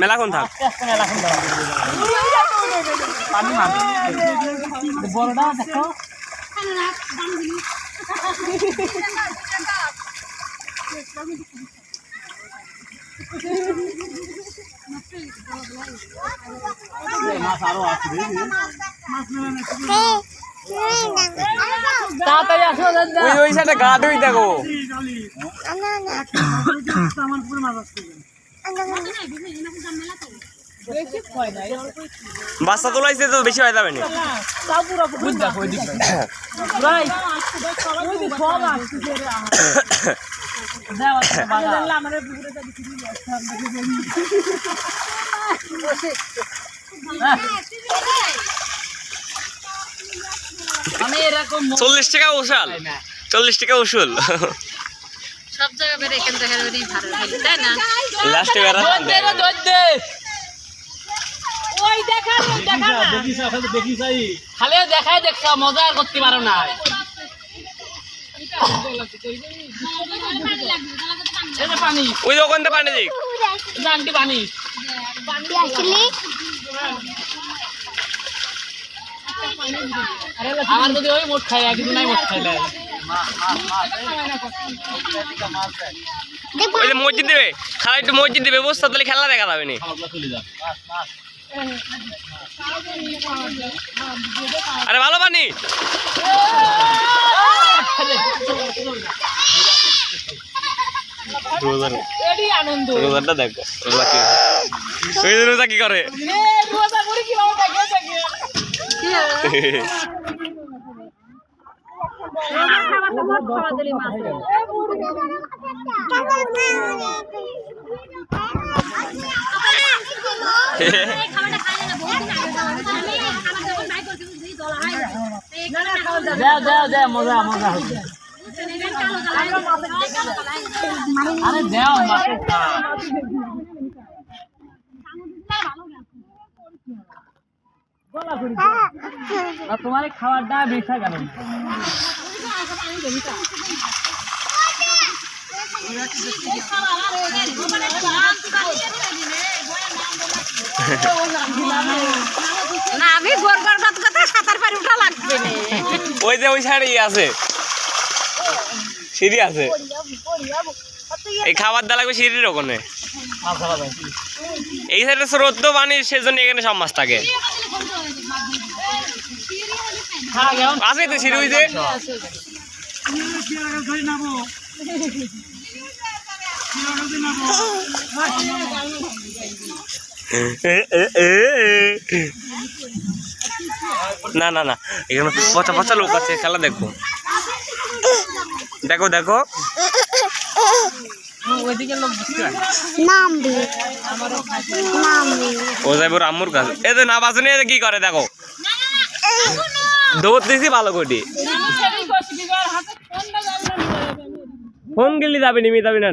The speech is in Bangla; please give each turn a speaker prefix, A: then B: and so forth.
A: মেলা কোন থাক বড়টা দেখো তাড়াতাড়ি আসো ওই সাইডে গা ধুই দেখো বাচ্চা তোলাইছে তো বেশি হয়ে যাবে না
B: এরকম
A: 40 টাকা উসুল 40 টাকা উসুল
B: সব জায়গা বের এখান থেকে বেরিয়ে ভালো হইল তাই না
A: লাস্টে বেরা
B: ওই দেখা দেখি চাই খালি দেখাই দেখছ মজা আর করতে পারো না পানি
A: ওই ওখান থেকে পানি দিক
B: আন্টি পানি আমার যদি ওই মোট খাই একদিন নাই মোট খাইলে
A: ওই যে মসজিদ দেবে খালি একটু মসজিদ দেবে বসতে তাহলে খেলা দেখা যাবে না আরে ভালো পানি রোজাটা দেখো রোজা কি করে
B: মজা মজা আরে দেও তোমার খাবারটা বেশা গেল না আমি গরগর ভাত কথা সাঁতার পারি উঠা লাগবে না
A: ওই যে ওই সাইডে আছে সিঁড়ি আছে এই খাবার দেওয়া লাগবে সিঁড়ির ওখানে এই সাইডে স্রোত তো পানি সেজন্য এখানে সব মাছ থাকে আছে তো সিঁড়ি হইতে না না না এখানে পচা পচা লোক আছে খেলা দেখো দেখো দেখো ও যাইব আম্মুর কাছে এ তো না বাঁচনি কি করে দেখো দৌড় দিছি ভালো কোটি ফোন গেলি যাবি নিমি যাবি না